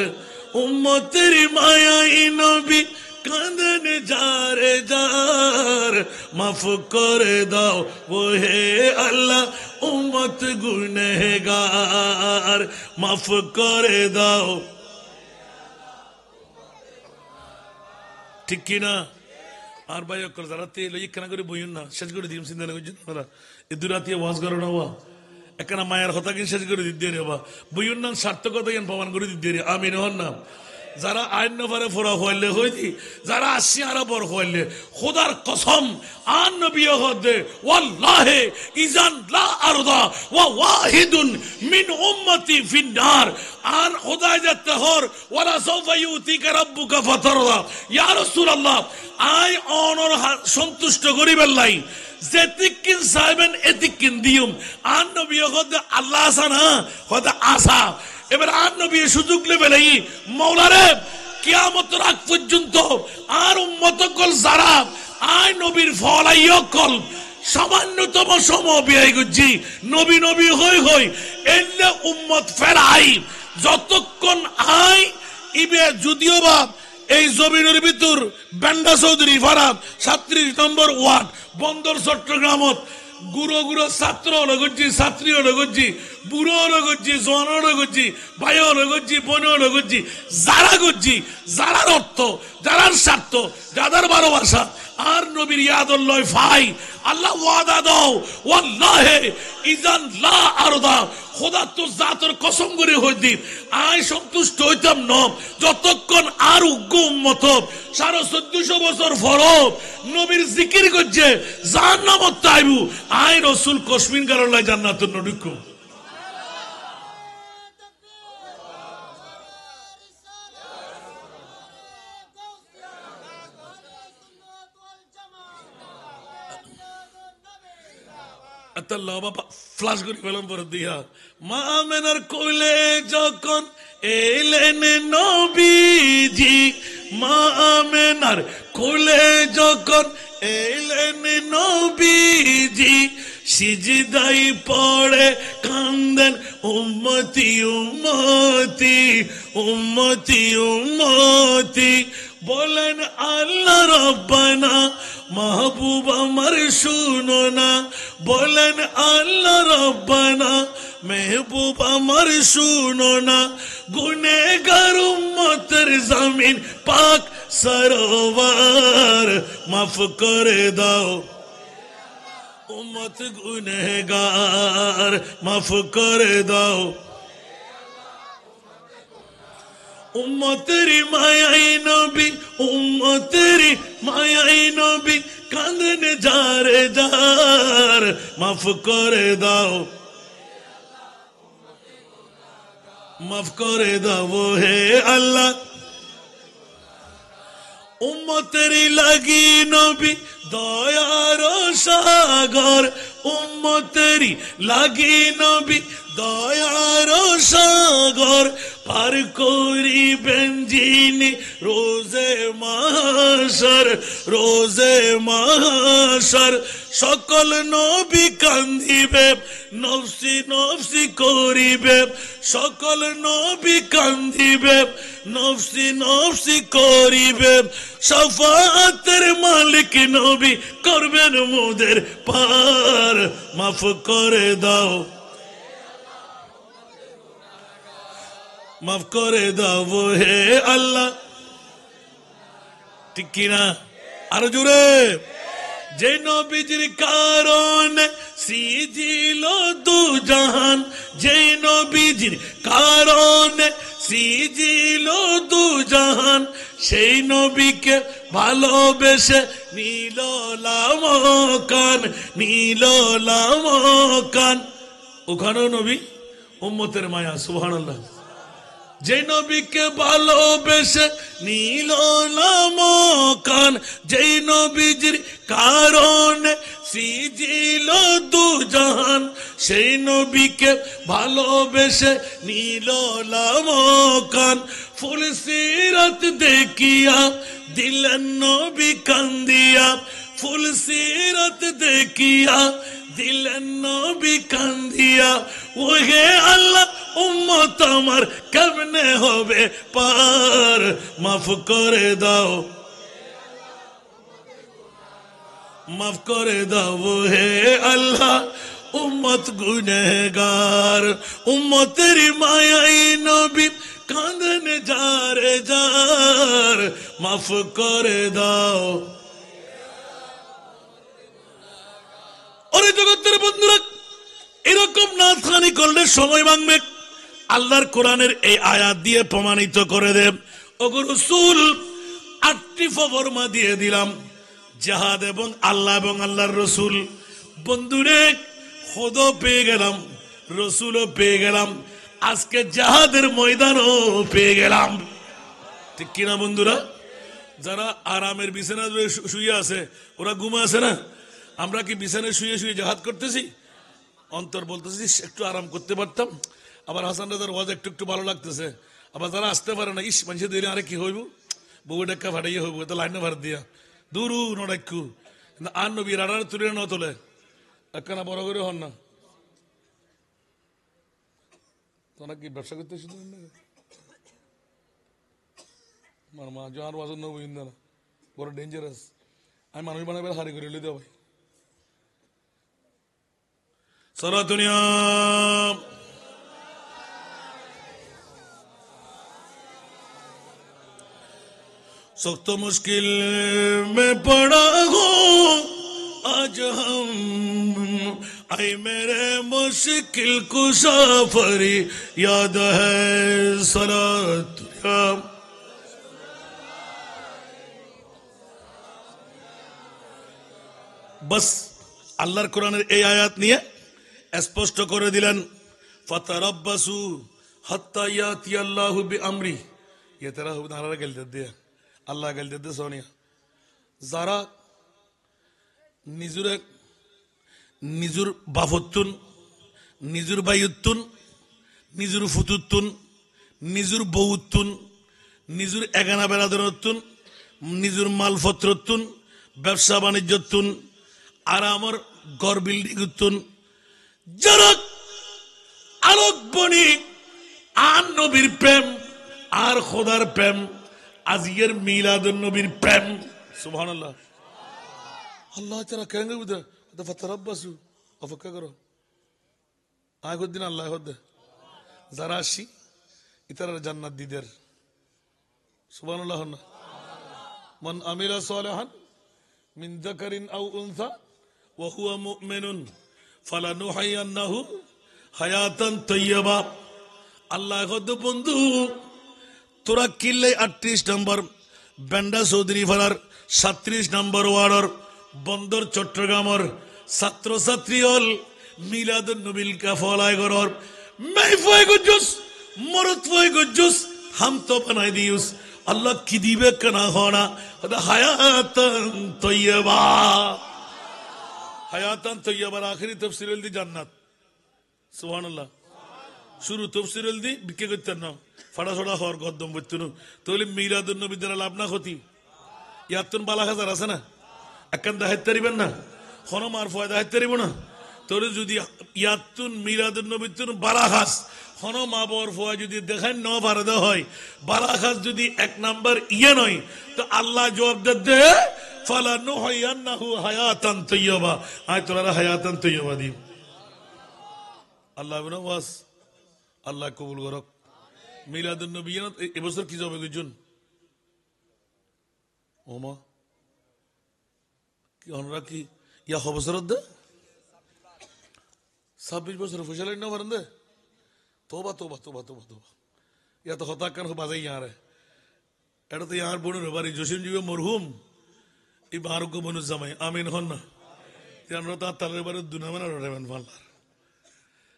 উম্মতের মায়াই নবী কাঁদেন যারে যার। মাফ করে দাও ও হে আল্লাহ উম্মত গুনহগার। মাফ করে দাও ঠিক কিনা। আর ভাই যারা তেল কেনা করে বইন না শেষ করে দিম চিন্তা করছেন আপনারা এ দুরাতে ওয়াজ করো না বা একখানা মায়ের হতা কিন শেষ করে দিতে রে বা বইন না সার্থকতা প্রমাণ করে দিতে রে আমি নহন না। যারা আইন নফারে ফোরা হইলে হইতি যারা আসি আরা বর হইলে খোদার কসম আন নবী হদে ওয়াল্লাহি ইজান লা আরদা ওয়া ওয়াহিদুন মিন উম্মতি ফিন্নার। আর খোদা যাতে হর ওয়ালা সাউফা ইউতিকা রাব্বুকা ফাতারদা। ইয়া রাসূলুল্লাহ আই অনর সন্তুষ্ট করিবেন লাই যেতিকিন সাহেবেন এতিকিন দিউম। আন নবী হদে আল্লাহ আসা না হদে আসা। এবার আর নবী সুযোগ লেবেলাই মৌলারে কিয়ামতের আগ পর্যন্ত আর উম্মত কল যারা আয় নবীর ফল আইয়কল সামান্যতম সময় বিয়াই গুজি নবী নবী হই হই এলে উম্মত ফেরাই যতক্ষণ আই ইবে যদিও বা এই জমিনের ভিতর বেন্ডা চৌধুরী ফারাম 37 নম্বর ওয়ার্ড বন্দর চট্টগ্রামত গুরো গুরো ছাত্র হলো করছি ছাত্রী হলো করছি বুড়ো হলো করছি জন হলো করছি ভাই হলো করছি বোন হলো করছি যারা করছি যারার অর্থ যারার স্বার্থ যাদের ভালোবাসা আর নবীর ইয়াদুল্লাহ ফাই আল্লাহ ওয়াদা দাও ওয়াল্লাহি ইজান লা আরদা খোদা তো জাতের কসম করে হইতি আই সন্তুষ্ট হইতাম ন যতক্ষণ আর উগ্র উম্মত 1450 বছর ফরব নবীর জিকির করছে জান্নামত তাইবু আই রাসূল কসমিন কারণে জান্নাতুন নডিকু। ফ্লাশ করি ফেলাম পরে দিয়া মা আমেনার কোলে যখন এলেন নবীজি মা আমেনার কোলে যখন এলেন নবীজি সিজদাই পড়ে কান্দেন উম্মতি উম্মতি উম্মতি উম্মতি বলেন আল্লাহ রব্বানা মাহবুব আমার শুনো না বলেন আল্লাহ রব্বানা মেহবুব আমার শুনো না গুনেহগার উম্মতের জমিন পাক সরোবর মাফ করে দাও উম্মত গুনেহগার মাফ করে দাও উম্মতেরি মায়াই নবী উম্মতেরি মায়াই নবী কাঁদেন যারে যার মাফ করে দাও মাফ করে দাও হে আল্লাহ উম্মতেরি লাগি নবী দয়ার সাগর উম্মতেরি লাগি নবী দয়ার সাগর পার করিবেন যিনি রোজে মাহশর সকল নবী কান্দিবে নফসি নফসি করিবে সকল নবী কান্দিবে নফসি নফসি করিবে শাফাআতের মালিক নবী করবেন মোদের পার মাফ করে দাও মাফ করে দাও হে আল্লাহ ঠিক কিনা আরো জোরে যে নবীজির কারণে সৃজিল দু জাহান যে নবীজির কারণে সৃজিল দু জাহান সেই নবীকে ভালোবেসে নীল লামকান ওখানেও নবী উম্মতের মায়া সুবহানাল্লাহ যে নবীকে ভালোবেসে নীল লামকান যেই নবীজির কারণে সৃজিল দু জাহান সেই নবীকে ভালোবেসে নীল লামকান ফুল সিরাত দেখিয়া দিলেন নবী কান্দিয়া ফুল সিরাত দেখিয়া দিলেন নবী কান্দিয়া ওহে আল্লাহ উম্মত আমার কেমনে হবে পার মাফ করে দাও মাফ করে দাও হে আল্লাহ উম্মত গুনেহগার উম্মতের মায়াই নবী কাঁদেন যারে যার মাফ করে দাও ওরে জগতের বন্ধুরা এরকম নাচখানি করলে সময় ভাঙবে আল্লাহর কোরআনের এই আয়াত দিয়ে প্রমাণিত করে দেব ওগো রাসূল 8টি ফরমা দিয়ে দিলাম জিহাদ এবং আল্লাহর রাসূল বন্ধুরে খোদও পেয়ে গেলাম রাসূলও পেয়ে গেলাম আজকে জিহাদের ময়দানও পেয়ে গেলাম ঠিক কিনা বন্ধুরা যারা আরামের বিছানা শুয়ে আছে ওরা ঘুমা আছে না আমরা কি বিছানায় শুয়ে শুয়ে জিহাদ করতেছি অন্তর বলতেছি একটু আরাম করতে পারতাম আবার হাসান রাজার ওয়াজ একটু একটু ভালো লাগতেছে আবার যারা আসতে পারে না ইস মানুষের দিলে আরে কি হইব বউ ডাক্কা ফাটাইয়া হইব তো লাইনে ভাড়া দিয়া দূরু নডাক্যু কিন্তু আর নবী রাডার তুলে ন তোলে একখানা বড় করে হন না তোরা কি ব্যবসা করতে শুধু আমার মা জোয়ার ওয়াজন নব না বড় ডেঞ্জারাস আমি মানুষ বানাবে হারি করে লিতে ভাই সারা দুনিয়া सख्त मुश्किल में पड़ा हो आज हम आई मेरे मुश्किल कुशा फरी याद है सलात बस আল্লাহর কোরআনের এই আয়াত নিয়ে স্পষ্ট করে দিলেন ফাতারাব্বাসু হাত্তা ইয়াতি আল্লাহু বিআমরি ये तेरा नारा गल दे दिया আল্লাহ গেল দিতে সোনিয়া যারা নিজুর বাফতুন নিজুর বাইতুন নিজুর ফুতুতুন নিজুর বউতুন নিজুর এগানা বেড়াদরতুন নিজুর মালপত্রতুন ব্যবসা বাণিজ্যতুন আর আমার ঘর বিল্ডিংতুন যারা আলোক বনি আর নবীর প্রেম আর খোদার প্রেম, আজকের মিলাদুন নবীর প্রেম। সুবহানাল্লাহ। আল্লাহ তাআলা কেন বুঝে ফাতারাব্বাসু, অপেক্ষা করো, আয় দিন আল্লাহ হদ যারা আসি ইতারা জান্নাত দিদের। সুবহানাল্লাহ। মান আমিলা সালিহান মিন যাকারিন আও উনসা ওয়া হুয়া মুমিনুন ফালানুহাইয়ান্নাহু হায়াতান তাইয়্যিবা। আল্লাহ হদ বন্ধু তোরা কিল্লে 38 নম্বর বেন্ডা চৌধুরী ফালার 37 নম্বর ওয়ার্ডর বন্দর চট্টগ্রামর ছাত্র ছাত্রী হল মিলাদুন নবীল কাফলায় গরর মাইফাই গজুস মরতফাই গজুস হাম তো বানাই দিউস। আল্লাহ কি দিবে কেনা হনা হায়াতান তাইয়্যিবা। হায়াতান তাইয়্যিবার আখেরি তাফসীর দি জান্নাত। সুবহানাল্লাহ। শুরু তাফসীর দি বিকে করতেন না ফাড়া ছড়া হওয়ার গদ্দম বইতেন। তাহলে মিলাদুন নবী দ্বারা লাভ না ক্ষতি। ইয়াতুন বালা হাজার আছে না, একখান দাহাইতে পারিবেন না, হনো মার ফয় দাহাইতে পারিব না। তোরে যদি ইয়াতুন মিলাদুন নবীতুন বালা খাস হনো মা বর ফয় যদি দেখায় ন পারে হয়, বালা খাস যদি এক নাম্বার ইয়ে নয় তো আল্লাহ জবাব দে ফালানুহাইয়ান্নাহু হায়াতান তাইয়্যিবা। আয় তোরা হায়াতান তাইয়্যিবা দি। আল্লাহ বিনা ওয়াস আল্লাহ কবুল করক। মিলাদুন নবী এবছর কি যাবে গুজন ওমা কি অনরা কি ইয়া বছর দে 26 বছর ফুসালাই না পারেন দে। তোবা তোবা তোবা তোবা তোবা ইয়া তো হতাকান বাজাই ইয়ারে এটা তো ইয়ার বোনের বাড়ি জসিম জীবে মরহুম এই বারুক মনুজ জামাই আমিন হন না আমরা তার তালের বাড়ি দুনামানা রটাবেন পাল্লার।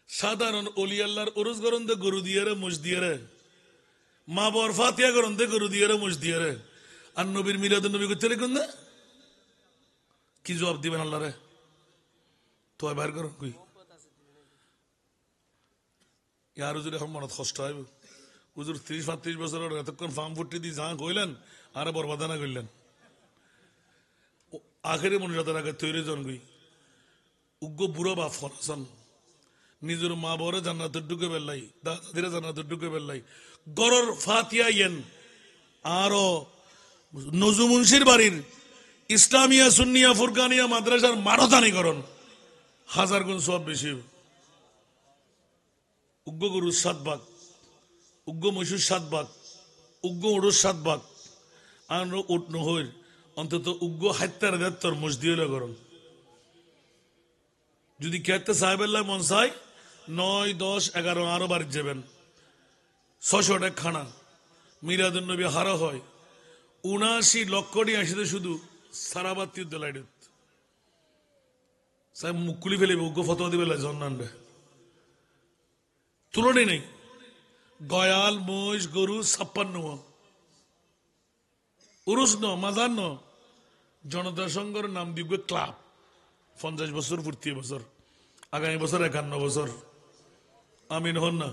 সাধারণ অলি আল্লাহর ওরস গরম দে গরু দিয়ে রে মুজ দিয়ে রে, মা বর ফাতিয়া গরম দে গরু দিয়ে রে মুজ দিয়ে রে, আর নবীর মিলাদুন নবী করতে রেখুন দে কি জবাব দিবেন আল্লাহ রে? তো বাইর করো কই ইয়ার হুজুর এখন মনত কষ্ট হইব। হুজুর 30-35 বছর এতক্ষণ ফার্ম ফুটি দিয়ে যা কইলেন আর বরবাদানা করলেন। আখেরে মনুষ্যতার আগে তৈরি জন গই উগ্র বুড়ো বাপ ফরাসান নিজের মা বরে জান্নাতের ঢুকে বেল্লাই, দাদিরা জান্নাতের ঢুকে বেল্লাই, গরর ফাতিয়া ইয়েন আরো নজুমুন্সির বাড়ির ইসলামিয়া সুন্নিয়া ফুরকানিয়া মাদ্রাসার মানতানি করন 1000 গুণ সব বেশি। উগ্র গরুর 7 ভাগ, উগ্র মহিষুর 7 ভাগ, উগ্র উড়ুর 7 ভাগ, আর উঠ নহর অন্তত উগ্র হাত্তার দেত্তর মসজিদ করন। যদি খেতে সাহেবেল্লাহ মন চাই 9, 10, 11 আরো বাড়ি যাবেন। 600 টাকা খানা মিলাদুন নবী হারা হয় 79 লক্ষ নিয়ে আসিতে শুধু সারাবাতি লাইট সাহেব মুখ খুলি ফেলে উগ্র ফতোয়া দিবে জন্নানবে তুলনাই নেই। গয়াল মহিষ গরু 56 উরুস ন মাজার ন জনতা সংঘর নাম দিবে ক্লাব 50 বছর পূর্তি বছর, আগামী বছর 51 বছর। আমিন হন না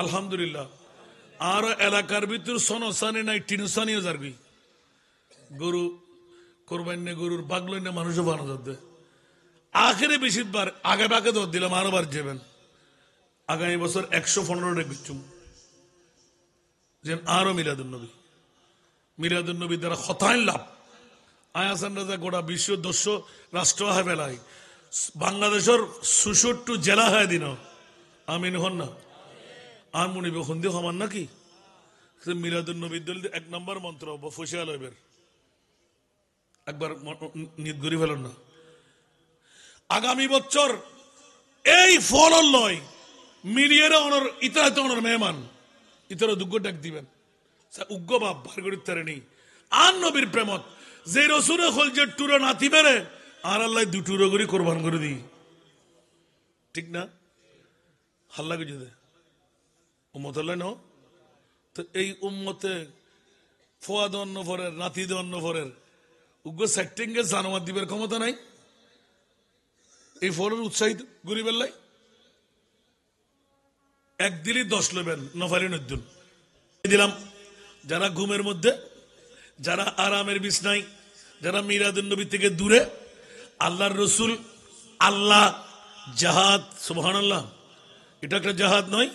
আলহামদুলিল্লাহ। আর এলাকার ভিতর সনসানি নাই টিনসানিও যারবি গরু কোরবানি গরুর বাগলই না মানুষও বানো যাবে। আখেরে বেশিবার আগে বাগে দর দিলাম আরো বার যাবেন। আগামী বছর 115 বিচ্ছুম যেন আরো মিলাদুন নবী, মিলাদুন নবী দ্বারা হতাইন লাভ আয়াসান রাজা গোটা বিশ্ব 200 রাষ্ট্র হয় বেলায় বাংলাদেশের 66 জেলা হয় দিন। আমিন হন না আর মনিব হন্দি হমান নাকি মিলাদুন নবী দল 1 নম্বর মন্ত্র ফসিয়া লইবের একবার নিয়ত করি ফেলেন না। আগামী বছর এই ফল নয় মিলিয়ে অনর ইতারা তো অনর মেহমান ইতারা দুগ্গ ডাক দিবেন উগ্র বাপ বার করি তারে নেই আর নবীর প্রেমত যে রসুরে হল যে টুরো নাতি বেড়ে আর আল্লাহ 2 টুরো করে কোরবান করে দিই, ঠিক না? হাল্লা কিছু দে উম্মত আল্লাহ ন তো এই উম্মতে ফোয়া দন্ন ফরের নাতি দন্ন ফরের উগ্র সেক্টিংয়ে জানোয়ার দিবের ক্ষমতা নাই। এই ফলের উৎসাহিত গরিবের লাই 1 দিলই 10 লবেন নফালি নদ্দুন দিলাম। যারা ঘুমের মধ্যে, যারা আরামের বিছনায়, যারা মিলাদুন নবী থেকে দূরে, আল্লাহর রসুল আল্লাহ জাহাদ সুবহানাল্লাহ এটা একটা জাহাদ নয়,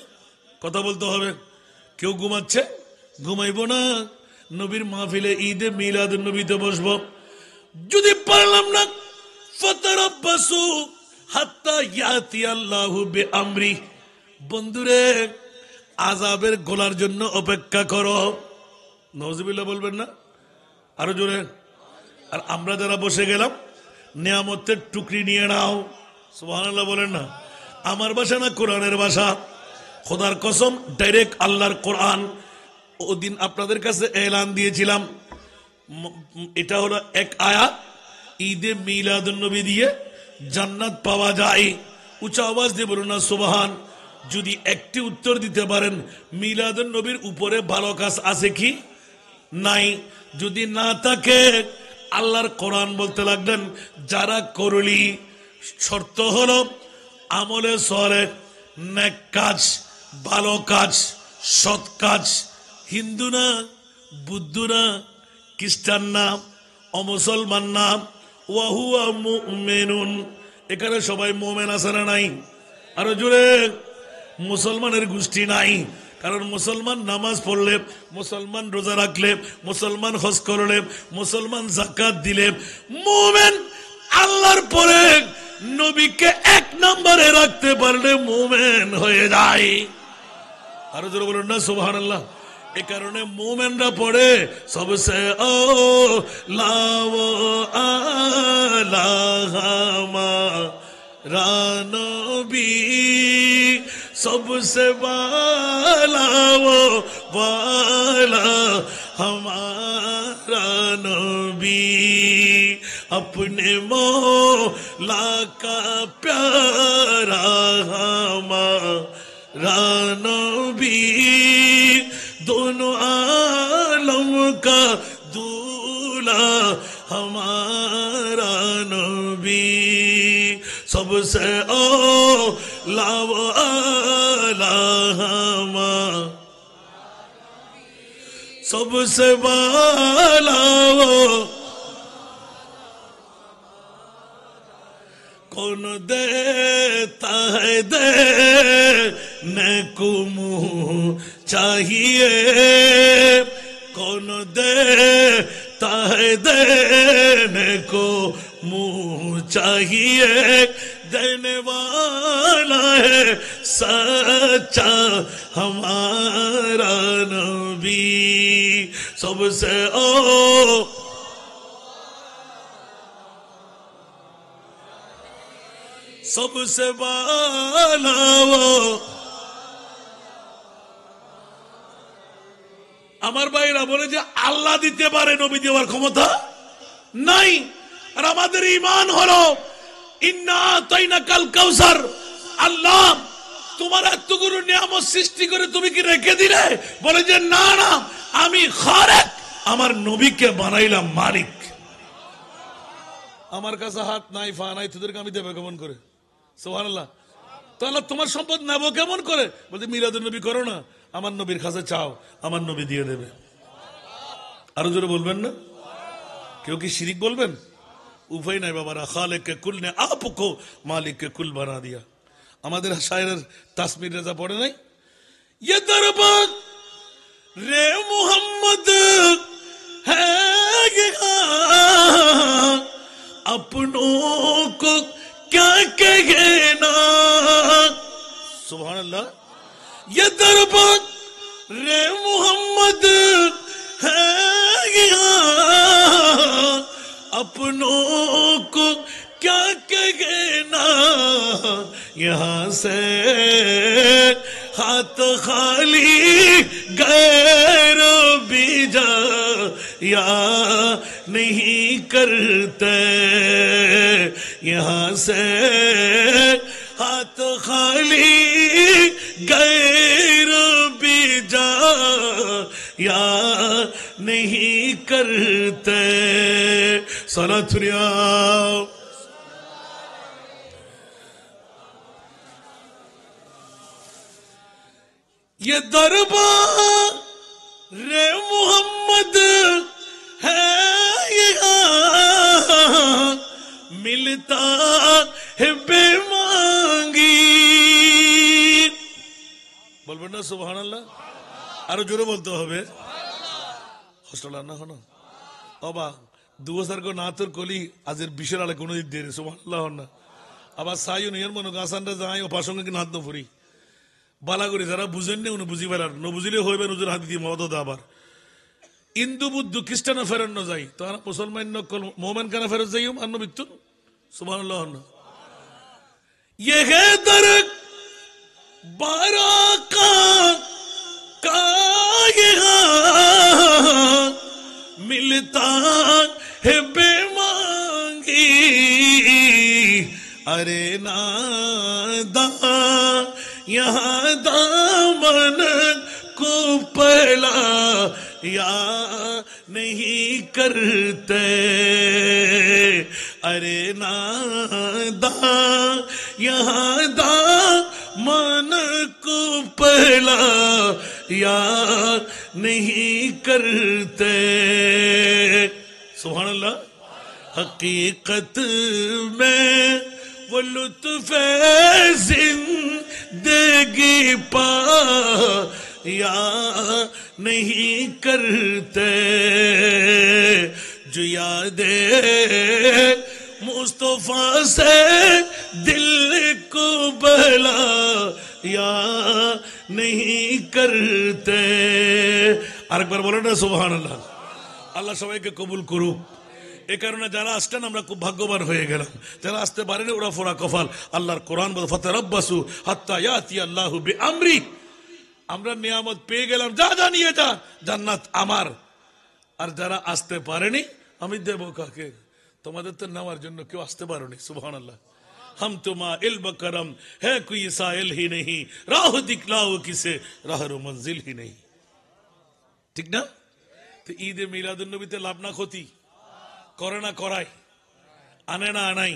কথা বলতে হবে। কেউ ঘুমাচ্ছে ঘুমাইবো না, নবীর মাহফিলে ঈদে মিলাদুন নবীতে বসবো। যদি পারলাম না, ফাতারাব্বাসু হাত্তা ইয়াতি আল্লাহু বিআমরি, বন্ধুরে আযাবের গোলার জন্য অপেক্ষা করো। নাউযুবিল্লাহ বলবেন না? আরো জোরে। আর আমরা যারা বসে গেলাম, নিয়ামতের টুকরি নিয়ে নাও। সুবহানাল্লাহ বলেন না? আমার ভাষা না কোরআনের ভাষা, খোদার কসম ডাইরেক্ট আল্লাহর কোরআন। ওদিন আপনাদের কাছে এলান দিয়েছিলাম, এটা হলো এক আয়াত, ঈদে মিলাদুন নবী দিয়ে জান্নাত পাওয়া যায়। উঁচা আওয়াজ দিয়ে বলুন না সুবহান। যদি একটি উত্তর দিতে পারেন মিলাদুন নবীর উপরে ভালো কাজ আছে কি? নাই। যদি না থাকে, আল্লাহর কোরআন বলতে লাগলেন, যারা করলি, শর্ত হলো আমলে সলে, নেক কাজ, ভালো কাজ, সৎ কাজ। হিন্দু না, বুদ্ধ না, খ্রিস্টান না, অমুসলমান না, ওয়াহুয়া মুমিনুন, এখানে সবাই মুমিন আছে না নাই? আরো জোরে। মুসলমানের গোষ্ঠী নাই, কারণ মুসলমান নামাজ পড়লে, মুসলমান রোজা রাখলে, মুসলমান হজ করলে, মুসলমান যাকাত দিলে, মুমিন আল্লাহর পরে নবীকে এক নম্বরে রাখতে পারলে মুমিন হয়ে যায়। আরো জোরে বলুন না সুবহানাল্লাহ। এই কারণে মুমিনরা পড়ে সবসে ও লাও আলাহামা রানবী, सबसे वाला वो वाला हमारा नबी, अपने मौला का प्यारा हमारा नबी, दोनों आलम का दूल्हा हमारा नबी, सबसे ओ लाव आलामा, सबसे वाला वो कौन देता है देने को मुँह चाहिए, कौन देता है देने को मुँह चाहिए, देने वाला है सच्चा हमारा नबी, सबसे ओ सबसे वाला वो। আমার ভাইরা বলে যে আল্লাহ দিতে পারে, নবী দেওয়ার ক্ষমতা নাই। আর আমাদের ঈমান হলো ইন্না আতাইনাকাল কাউসার, আল্লাহ তোমার এতগুলো নিয়ামত সৃষ্টি করে তুমি কি রেখে দিলে? বলে যে না না, আমি খালেক, আমার নবীকে বানাইলাম মালিক। আমার কাছে হাত নাই, ফা নাই, তোদেরকে আমি দেবো কেমন করে? সুবহানাল্লাহ। তাহলে তোমার সম্পদ নেবো কেমন করে? বলতে মিলাদুন নবী করো না, আমার নবীর কাছে চাও, আমার নবী দিয়ে দেবে। আরো জোরে বলবেন না? কেউ কি শিরিক বলবেন? উপায় নাই বাবারা, খালেক কে কুল নে আপকো মালিক কে কুল বানা দিয়া। আমাদের শায়ের তাসমির রেজা পড়ে নাই, ये दरबार रे मोहम्मद है अपनों को क्या कहना। सुभान अल्लाह। ये दरबार रे मोहम्मद है अपनों को क्या कहना, यहाँ से हाथ खाली गैर बीजा या नहीं करते, यहाँ से हाथ खाली गैर बीजा या नहीं करते। सलातुरिया ये दरबार रे मोहम्मद है यहाँ मिलता है बेमांगी। বলবেন না সুবহানাল্লাহ? আরো জোরে বলতে হবে। হস্টেল না হনো অবা 2000 না তোর কলি আজের বিশের আলে কোনো দিক দিয়ে সুবহানাল্লাহ না আবার সাইও নিয়র মনে গাছানটা যাই ও পাশঙ্গে কিনা হাত ফুরি বালা করে যারা বুঝেন নি উনি বুঝি পারার ন বুঝিলে হইবে নজর হাত দিয়ে মদ আবার হিন্দু বুদ্ধ খ্রিস্টানও ফেরত ন যাই তারা মুসলমান নকল মোমেন কেন ফেরত যাই আন্ন মৃত্যু সুবহানাল্লাহ না ये है दरक बारा का यहाँ मिलता है बेमांगी अरे नादा यहाँ दामन को पहला या नहीं करते अरे नादा यहाँ दामन को पहला या नहीं करते सुभान अल्लाह हकीकत में वो लुत्फ जिंदगी पा या नहीं करते जो यादे मुस्तफा से दिल को बहला या नहीं करते আরেকবার বলো না সুবহানাল্লাহ আল্লাহ সবাইকে কবুল করুক এই কারণে যারা আসছেন আমরা খুব ভাগ্যবান হয়ে গেলাম যারা আসতে পারেনি ওরা ফোড়া কপাল আল্লাহর কোরআন বলে ফাতারাব্বাসু হাত্তা ইয়াতি আল্লাহু বিআমরি আমরা নিয়ামত পেয়ে গেলাম যা যা নিয়ে যা জান্নাত আমার আর যারা আসতে পারেনি আমি দেব কাকে তোমাদের তো নেওয়ার জন্য কেউ আসতে পারোনি সুবহানাল্লাহ हम तुमा इल्म करम है कोई साइल ही नहीं राह दिखलाओ किसे राहरो मंजिल ही नहीं ঠিক না তো ঈদে মিলাদুন নবীতে লাভ না ক্ষতি করে না করায় আনে না আনাই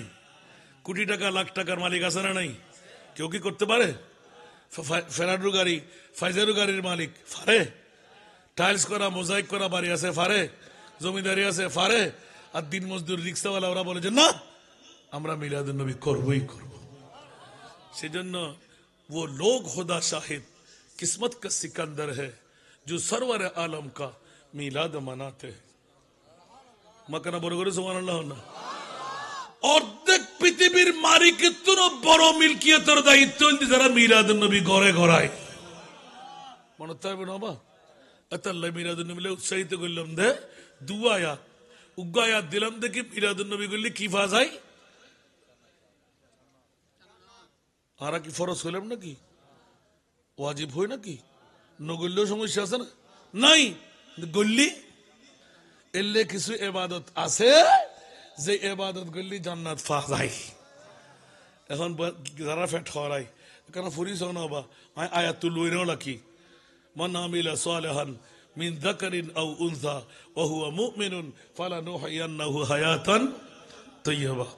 কোটি টাকা লাখ টাকার মালিক আছে না নাই কেউ কি করতে পারে ফেরাডু গাড়ি ফাইজারু গাড়ির মালিক ফারে টাইলস করা মোজাইক করা বাড়ি আছে ফারে জমিদারি আছে ফারে আর দিন মজদুর রিক্সাওয়ালা ওরা বলে যে না আমরা মিলাদুন নবী করবই করব সেজন্য वो लोग खुदा शाहिद किस्मत का सिकंदर है जो सरवर आलम का मिलाद मनाते हैं মাকানা বড় করে সুবহানাল্লাহ না অর্ধেক পৃথিবীর মালিকের তো বড় মিলকিয়তের দায়িত্ব যারা মিলাদুন নবী ঘরে ঘরায় মনে থাকবে না বাবা আল্লাহ মিলাদুন নবী উৎসাহিত করলাম দে দুয়া উগায়াত দিলাম দেখি মিলাদুন নবী করলে কি ফা যায় আর কি ফরজ হইলাম নাকি ওয়াজিব হই নাকি নগল্যেও সমস্যা আছে না নাই গল্লি এলে কিছু ইবাদত আছে যে ইবাদত গল্লি জান্নাত ফা যায় এখন যারা ফেট হরাই কেন ফুরিস না বা আয়াতুল লইরাও লাকি মান আমিলা সালিহান মিন যাকারিন আও উনসা ওয়া হুয়া মুমিনুন ফালানুহয়িন্নাহু হায়াতান তাইয়্যিবা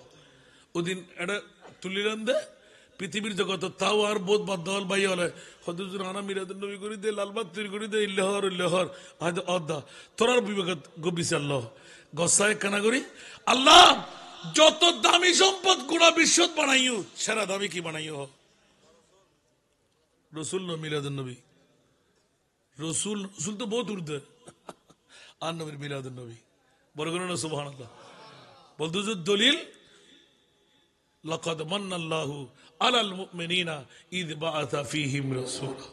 ওদিন এটা তুলিলাম দে পৃথিবীর জগত তাও আর বোধ বাদ দল ভাই হলে হজরত রানা মিরাদুন নবী করি দে লালবাগ তৈরি করি দে ইল্লাহর হয়তো অদা তোরার বিবেক গবিসাল্ল গসায় কানা করি আল্লাহ যত দামি সম্পদ গোড়া বিশ্বত বানাইও সেরা দামি কি বানাইও রসুল মিলাদুন নবী রসুল তো বহুত উর্ধে আর নবীর মিলাদুন নবী বড় করে না সুবহানাল্লাহ বলতো যে দলিল লাকাদ মান্নাল্লাহু আলাল মুমিনিনা ইয বাআসা ফীহিম রাসূলা